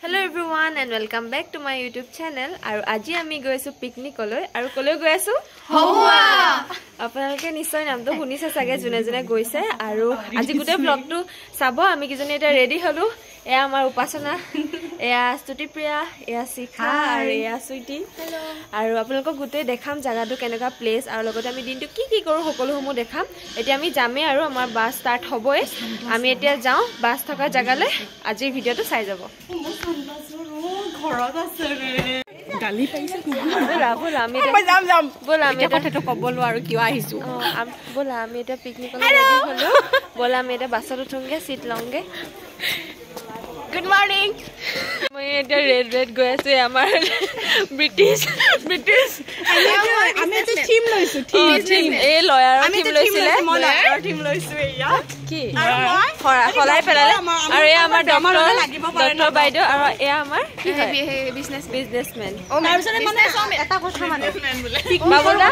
Hello everyone and welcome back to my YouTube channel. Aru aji ami goisu picnic koloi aru koloi goisu Howa. Apnaloke nisoy naam to hunise sage june june goise aru aji gute vlog tu sabo ami kijoni eta ready holu. Eya amar upasana eya Stuti-Priya eya Sikha aru eya Sweety. Hello. Aru apnalok gute dekham jaga tu keneka place aru logote ami din tu ki koru hokolo homu dekham. Etia ami jame aru amar bus start hoboy. Ami etia jao bus thoka jaga le aji video tu sai jabo. গালি পাইছে bola ami bola ami কথাটো কবলো আৰু কিয় আহিছো bola আমি এটা picnic লৈ ready হলো bola আমি এটা বাছত উঠোগে সিট লংগে গুড মৰ্নিং মই এটা ৰেড গৈ আছে আমাৰ ব্ৰিটিছ আমি এটা টিম লৈছো টিম এই লয়াৰৰ টিম লৈছিলে মই লয়াৰৰ টিম লৈছো এয়া কি খলাই পেলালে আৰু এই আমাৰ ডক্টৰ বাইদেউ আৰু এই আমাৰ কি হয় বিজনেসম্যান ও মাৰছনে মানে এটা কথা মানে বাবুদা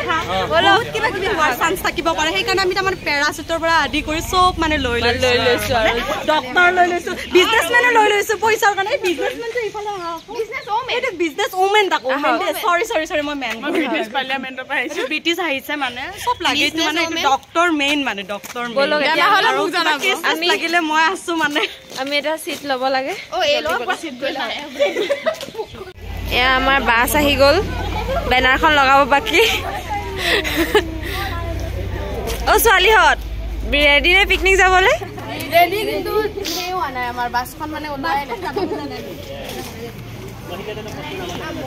বলো কিবা কিবি হোৱাৰ চান্স থাকিব পাৰে সেই কাৰণে আমি আমাৰ পেৰাচুটৰ পৰা আদি কৰি সব মানে লৈ লৈছো আৰু ডক্টৰ লৈ লৈছো বিজনেসম্যান লৈ লৈছো পইচাৰ কাৰণে বিজনেসম্যান তো ইফালে বিজনেস ওমেন এটা বিজনেস ওমেন তাকো সৰি মই মেন ব্ৰিটিছ পাৰ্লিয়ামেন্টৰ পৰা আহিছো ব্ৰিটিছ আহিছে মানে সব লাগে তো মানে ডক্টৰ মেইন মানে ডক্টৰ মেইন বলো এতিয়া হলো মোক জনাব আমি লাগিলে মই আছো মানে আমি এটা সিট লব লাগে ও এই লব সিট গলা এয়া আমাৰ বাস আহি গল বেনাৰখন লগাব বাকি ও ছোৱালীহত ৰেডি নে পিকনিক যাবলে ৰেডি কিন্তু হেও আনা আমাৰ বাসখন মানে ওলাই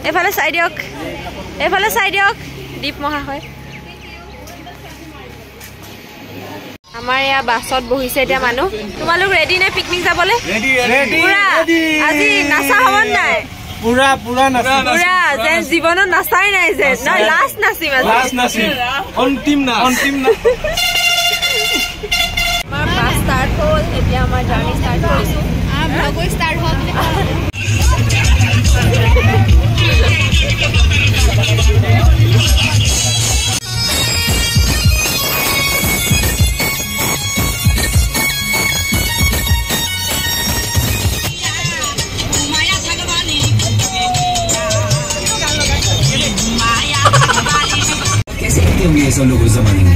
এফালে চাই দিয়ক দীপ মহাশয় আমাৰ ইয়া বাছত বহিছে এতিয়া মানুহ তোমালোক ৰেডি নে পিকনিক যাবলে ৰেডি আজি নাচা হ'ব নাই পুৰা নাচা পুৰা যেন জীৱনত নাচাই নাই যে না লাষ্ট নাচিম অন্তিম না আমাৰ বাছ ষ্টাৰ্ট হ'ল এতিয়া আমাৰ জাৰ্নি ষ্টাৰ্ট কৰিছো ভ্লগ ষ্টাৰ্ট হ'ল होंगे सब लोग उस जमाने में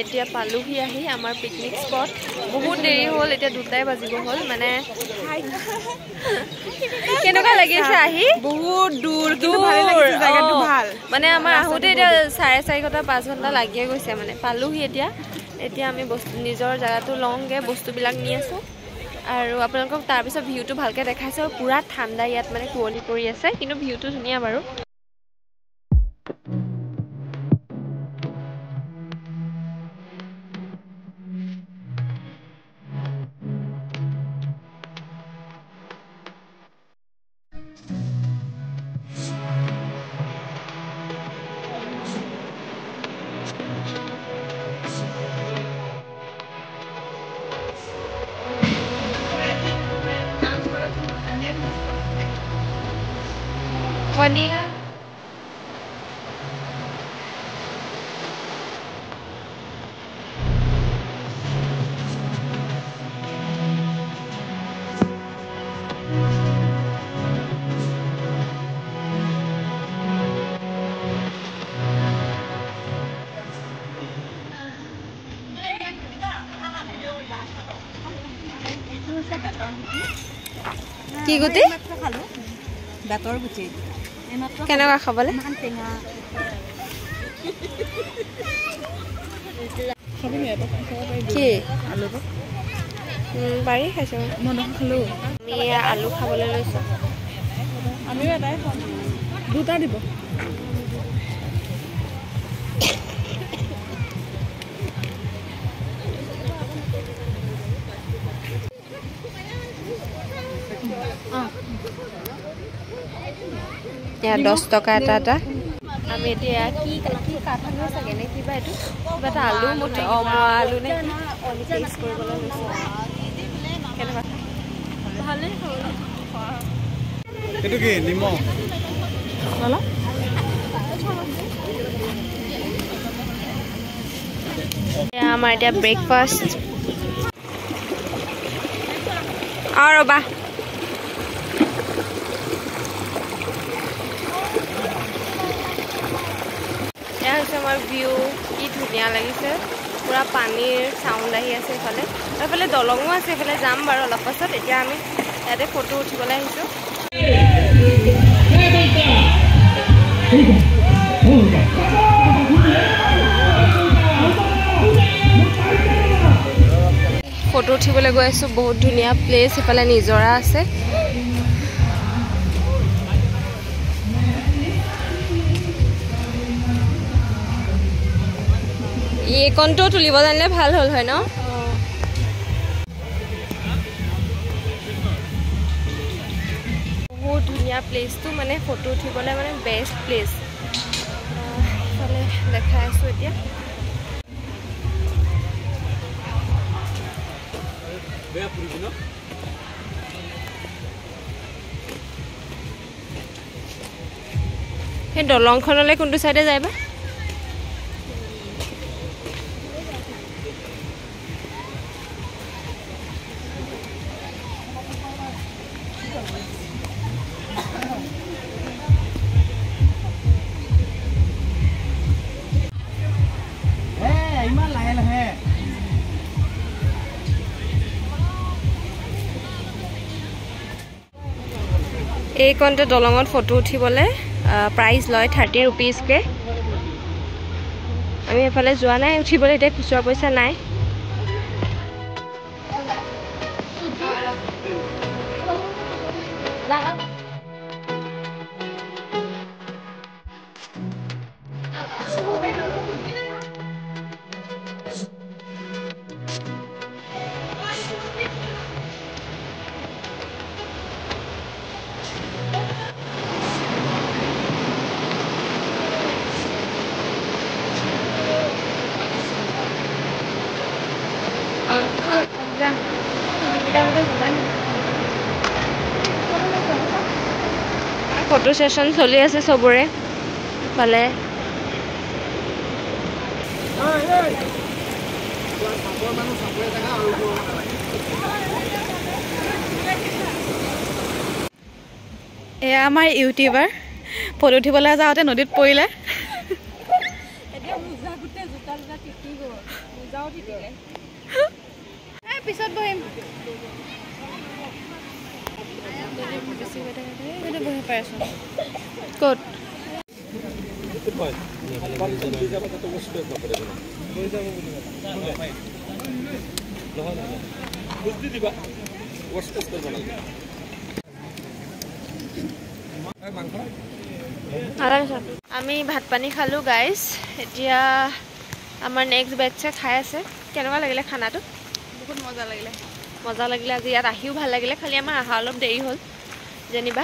এতিয়া পালুহি আহি আমাৰ পিকনিক স্পট বহুত দেৰি হ'ল এতিয়া 2টাই বাজিব হ'ল মানে কেনেকুৱা লাগিছে আহি বহুত দূৰ কিন্তু ভালে লাগিছে জায়গাটো ভাল মানে আমাৰ আহোতে এতিয়া 4.5 ঘণ্টা 5 ঘণ্টা লাগিয়ে গৈছে মানে পালুহি এতিয়া আমি নিজৰ জায়গাটো লংগে বস্তুবিলাক নি আছো আৰু আপোনালোকক তাৰ পিছত ভিউটো ভালকে দেখাইছো পুৰা ঠাণ্ডা ইয়াত মানে কুঁৱলী পৰি আছে কিন্তু ভিউটো ধুনীয়া বাৰু Juanita. কি গুটি বেতৰ গুটি কেনেকুৱা খাবলে কি আলু পাৰি খাইছো মই খালো আমি আলু খাবলৈ লৈছো আমিও এটাই খাম দুটা দিব ইয়া 10 টকা এটা আমি এতিয়া কি কাঠনৰ চাগে নে কিবা এটো কিবা এটা আলু মুঠি আলু নে টেষ্ট কৰিবলৈ লৈছো কেনেকুৱা ভালে হ'ল এটো কি নিমখ হলা আমাৰ এতিয়া ব্ৰেকফাষ্ট আৰু বা এয়া হৈছে আমাৰ ভিউ কি ধুনীয়া লাগিছে পুৰা পানীৰ চাউণ্ড আহি আছে এইফালে এইফালে দলঙো আছে এইফালে যাম বাৰু অলপ পাছত এতিয়া আমি ইয়াতে ফটো উঠিবলৈ আহিছোঁ ফটো উঠিবলৈ গৈ আছোঁ বহুত ধুনীয়া প্লেচ ইফালে নিজৰা আছে এইকণটো তুলিব জানিলে ভাল হ'ল হয় ন বহুত ধুনীয়া প্লেচটো মানে ফটো উঠিবলৈ মানে বেষ্ট প্লেচ ইফালে দেখাই আছোঁ এতিয়া সেই দলংখনলৈ কোনটো চাইডে যায় বা এইকণতে দলঙত ফটো উঠিবলৈ প্ৰাইজ লয় 30 रुपीजকে আমি এফালে যোৱা নাই উঠিবলৈ এতিয়া খুচুৰা পইচা নাই ফটো সেশন চলি আছে সবৰে পালে এয়া আমাৰ ইউটিউবাৰ ফটো উঠিবলৈ যাওঁতে নদীত পৰিলে এতিয়া মুজা গুটে জোতা জোতা টিকি গ'ল মুজাও টিকিলে পিছত বহিম বহি পাই আছো ক'ত আমি ভাত পানী খালো গাইজ এতিয়া আমাৰ নেক্সট বেটছে খাই আছে কেনেকুৱা লাগিলে খানাটো বহুত মজা লাগিলে আজি ইয়াত আহিও ভাল লাগিলে খালি আমাৰ আহা অলপ দেৰি হ'ল যেনিবা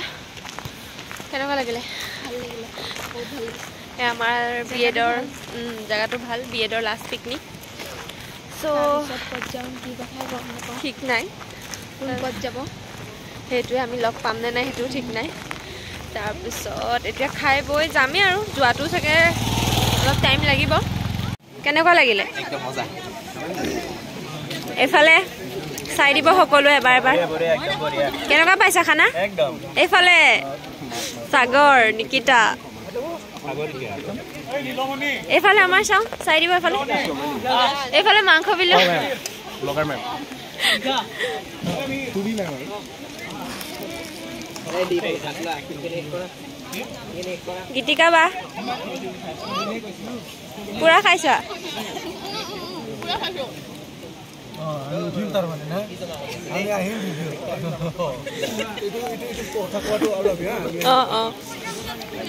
কেনেকুৱা লাগিলে ভাল লাগিলে বহুত ভাল লাগিছে আমাৰ বিএডৰ জেগাটো ভাল বিএডৰ লাষ্ট পিকনিক চ' ক'ত যাওঁ কি কথা গম নাপাওঁ ঠিক নাই ক'ত যাব সেইটোৱে আমি লগ পাম নে নাই সেইটোও ঠিক নাই তাৰপিছত এতিয়া খাই বৈ যামেই আৰু যোৱাটো চাগে অলপ টাইম লাগিব কেনেকুৱা লাগিলে একদম মজা এইফালে চাই দিব সকলোৱে এবাৰ কেনেকুৱা পাইছা খানা একদম এইফালে সাগৰ নিকিতা এইফালে আমাৰ চাওঁ চাই দিব এইফালে মাংস বিলো গীতিকা বা পুৰা খাইছা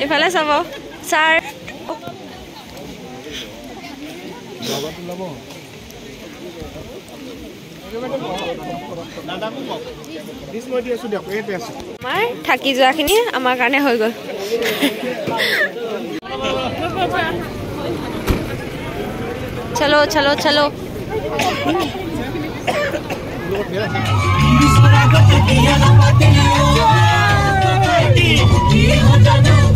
এফালে চাব ছাৰ আমাৰ থাকি যোৱাখিনি আমাৰ কাৰণে হৈ গ'ল চলো চলো চলো Yo